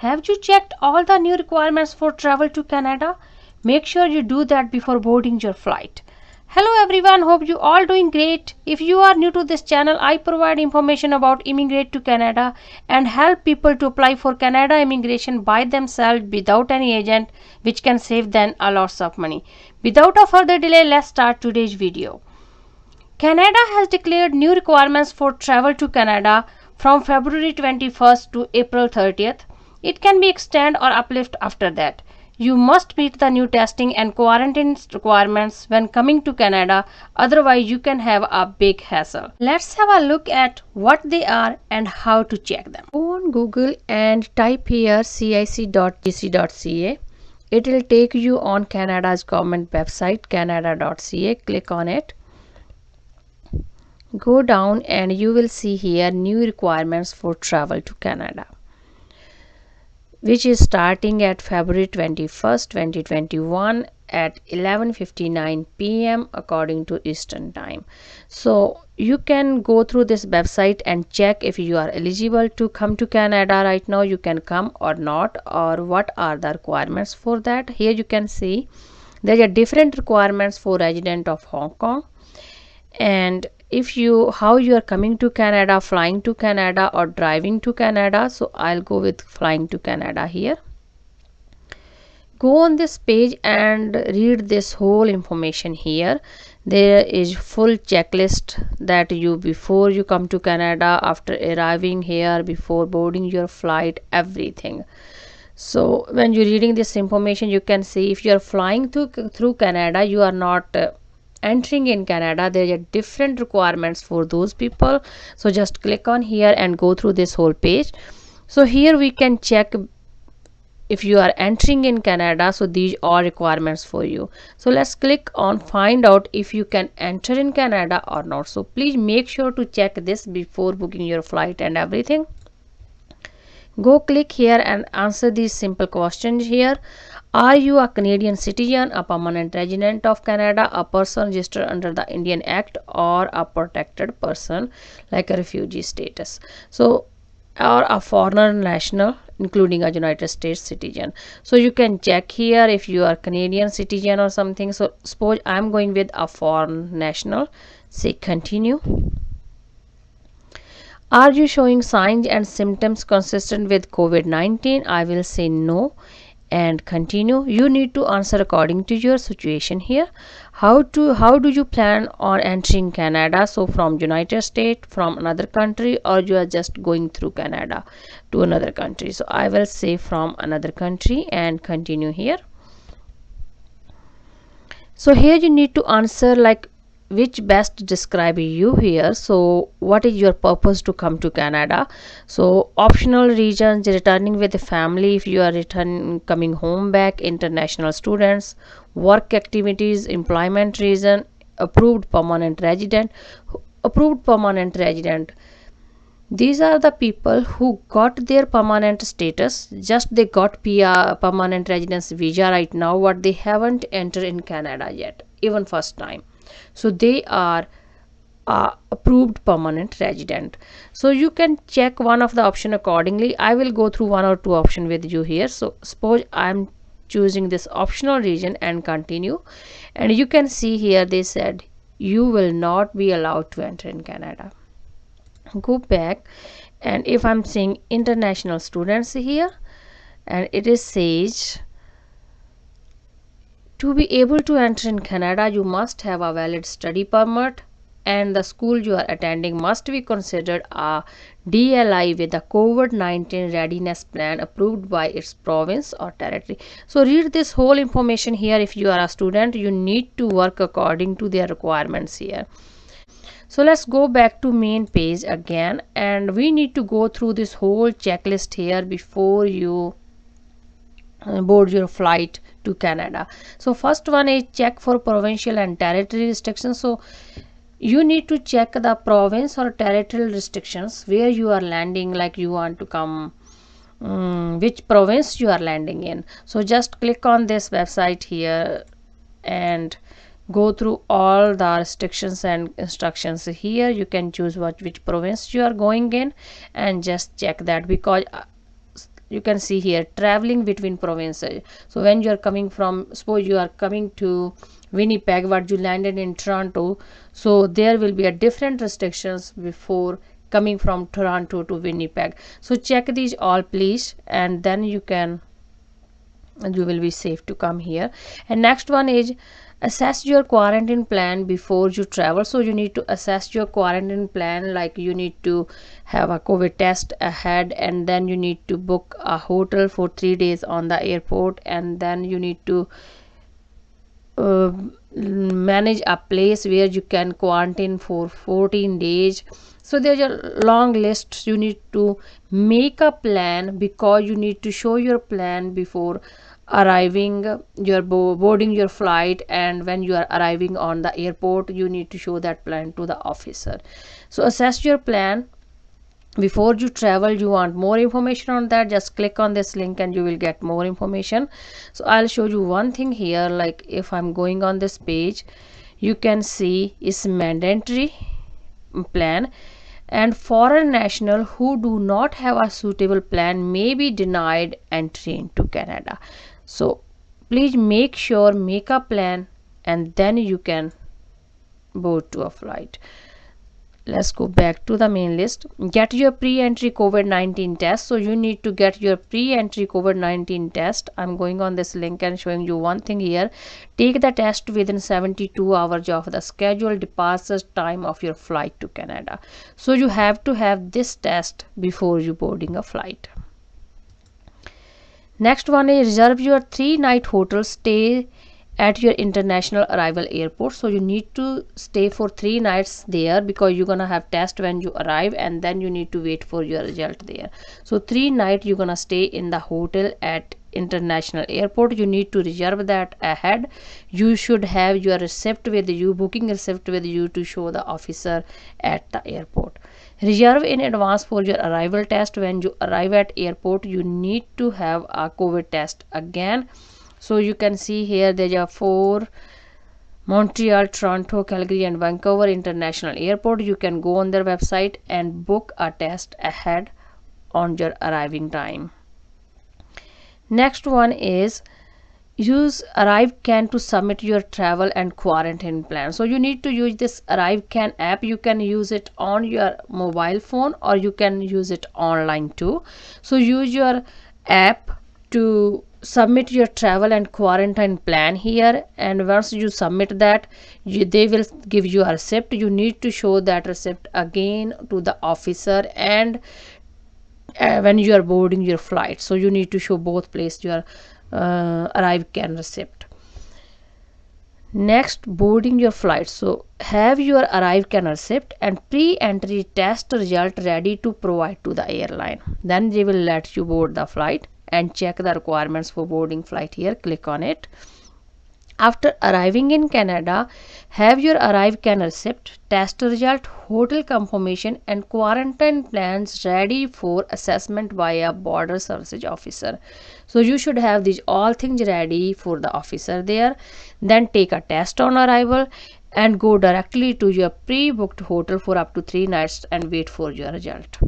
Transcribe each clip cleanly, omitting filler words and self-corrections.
Have you checked all the new requirements for travel to Canada? Make sure you do that before boarding your flight. Hello everyone, hope you all doing great. If you are new to this channel, I provide information about immigrate to Canada and help people to apply for Canada immigration by themselves without any agent, which can save them a lot of money. Without a further delay, let's start today's video. Canada has declared new requirements for travel to Canada from February 21st to April 30th. It can be extended or uplift after that. You must meet the new testing and quarantine requirements when coming to Canada, otherwise you can have a big hassle. Let's have a look at what they are and how to check them. Go on Google and type here cic.gc.ca. It will take you on Canada's government website canada.ca. Click on it. Go down and you will see here new requirements for travel to Canada, which is starting at February 21st, 2021 at 11:59 p.m. according to Eastern Time. So you can go through this website and check if you are eligible to come to Canada right now. You can come or not, or what are the requirements for that. Here you can see there are different requirements for resident of Hong Kong, and if you how you are coming to Canada, flying to Canada or driving to Canada. So I'll go with flying to Canada here. Go on this page and read this whole information here. There is full checklist that you before you come to Canada, after arriving here, before boarding your flight, everything. So when you're reading this information, you can see if you are flying through Canada, you are not entering in Canada, there are different requirements for those people. So just click on here and go through this whole page. So here we can check if you are entering in Canada. So these are requirements for you. So let's click on find out if you can enter in Canada or not. So please make sure to check this before booking your flight and everything. Go click here and answer these simple questions here. Are you a Canadian citizen, a permanent resident of Canada, a person registered under the Indian Act, or a protected person like a refugee status? So, or a foreign national including a United States citizen. So you can check here if you are Canadian citizen or something. So suppose I'm going with a foreign national. Say continue. Are you showing signs and symptoms consistent with COVID-19? I will say no and continue. You need to answer according to your situation here. How do you plan on entering Canada? So from United States, from another country, or you are just going through Canada to another country. So I will say from another country and continue here. So here you need to answer like which best describe you here. So what is your purpose to come to Canada? So optional regions, returning with the family if you are coming home back, international students, work activities, employment reason, approved permanent resident. These are the people who got their permanent status, just they got PR, permanent residence visa right now, what they haven't entered in Canada yet, even first time. So they are approved permanent resident. So you can check one of the option accordingly. I will go through one or two option with you here. So suppose I'm choosing this optional region and continue, and you can see here they said you will not be allowed to enter in Canada. Go back, and if I'm saying international students here, and it is says to be able to enter in Canada, you must have a valid study permit, and the school you are attending must be considered a DLI with a COVID-19 readiness plan approved by its province or territory. So read this whole information here. If you are a student, you need to work according to their requirements here. So let's go back to main page again, and we need to go through this whole checklist here before you board your flight to Canada. So first one is check for provincial and territory restrictions. So you need to check the province or territorial restrictions where you are landing, like you want to come, which province you are landing in. So just click on this website here and go through all the restrictions and instructions. Here you can choose which province you are going in and just check that, because you can see here traveling between provinces. So when you are coming from, suppose you are coming to Winnipeg but you landed in Toronto, so there will be a different restrictions before coming from Toronto to Winnipeg. So check these all please, and then you will be safe to come here. And next one is assess your quarantine plan before you travel. So you need to assess your quarantine plan, like you need to have a COVID test ahead, and then you need to book a hotel for 3 days on the airport, and then you need to manage a place where you can quarantine for 14 days. So there's a long list. You need to make a plan because you need to show your plan before arriving, your boarding your flight, and when you are arriving on the airport you need to show that plan to the officer. So assess your plan before you travel. You want more information on that, just click on this link and you will get more information. So I'll show you one thing here, like if I'm going on this page, you can see it's mandatory plan, and foreign national who do not have a suitable plan may be denied entry into Canada. So please make sure, make a plan, and then you can board to a flight. Let's go back to the main list. Get your pre-entry COVID-19 test. So you need to get your pre-entry COVID-19 test. I'm going on this link and showing you one thing here. Take the test within 72 hours of the scheduled departure time of your flight to Canada. So you have to have this test before you boarding a flight. Next one is reserve your 3-night hotel stay at your international arrival airport. So you need to stay for 3 nights there because you're gonna have test when you arrive, and then you need to wait for your result there. So 3 nights you're gonna stay in the hotel at international airport. You need to reserve that ahead. You should have your receipt with you, booking receipt with you, to show the officer at the airport. Reserve in advance for your arrival test. When you arrive at airport you need to have a COVID test again. So you can see here there are 4: Montreal, Toronto, Calgary and Vancouver International Airport. You can go on their website and book a test ahead on your arriving time. Next one is use ArriveCan to submit your travel and quarantine plan. So you need to use this ArriveCan app. You can use it on your mobile phone or you can use it online too. So use your app to submit your travel and quarantine plan here, and once you submit that, they will give you a receipt. You need to show that receipt again to the officer, and when you are boarding your flight, so you need to show both places your ArriveCan receipt. Next, boarding your flight. So have your ArriveCan receipt and pre-entry test result ready to provide to the airline. Then they will let you board the flight and check the requirements for boarding flight here. Click on it. After arriving in Canada, have your ArriveCan receipt, test result, hotel confirmation and quarantine plans ready for assessment by a border services officer. So you should have these all things ready for the officer there. Then take a test on arrival and go directly to your pre-booked hotel for up to 3 nights and wait for your result.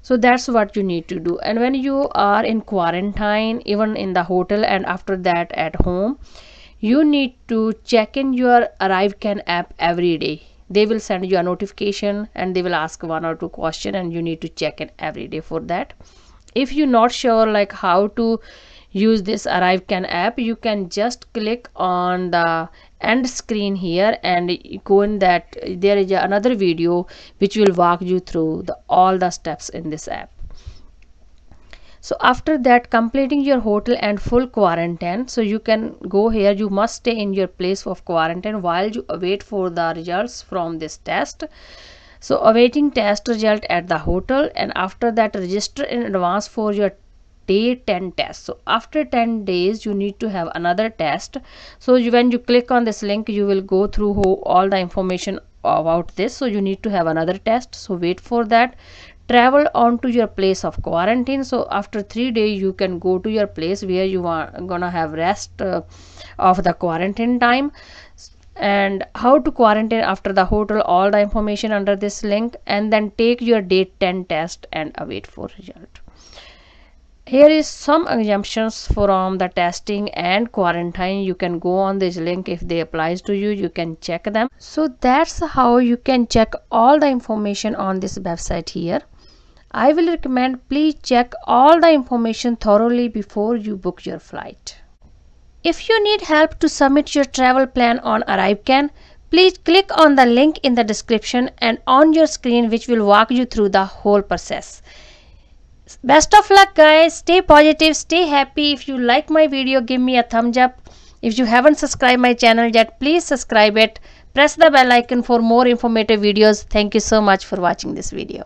So that's what you need to do. And when you are in quarantine, even in the hotel and after that at home, you need to check in your ArriveCan app every day. They will send you a notification and they will ask 1 or 2 questions and you need to check in every day for that. If you're not sure like how to use this ArriveCan app, you can just click on the end screen here and go in that. There is another video which will walk you through all the steps in this app. So after that, completing your hotel and full quarantine, so you can go here. You must stay in your place of quarantine while you await for the results from this test. So awaiting test result at the hotel, and after that register in advance for your day 10 test. So after 10 days you need to have another test. So when you click on this link, you will go through all the information about this. So you need to have another test, so wait for that. Travel on to your place of quarantine. So after 3 days you can go to your place where you are gonna have rest of the quarantine time. And how to quarantine after the hotel, all the information under this link. And then take your day 10 test and await for result. Here is some exemptions from the testing and quarantine. You can go on this link. If they applies to you, you can check them. So that's how you can check all the information on this website here. I will recommend please check all the information thoroughly before you book your flight. If you need help to submit your travel plan on ArriveCan, please click on the link in the description and on your screen, which will walk you through the whole process. Best of luck guys, stay positive, stay happy. If you like my video, give me a thumbs up. If you haven't subscribed my channel yet, please subscribe it. Press the bell icon for more informative videos. Thank you so much for watching this video.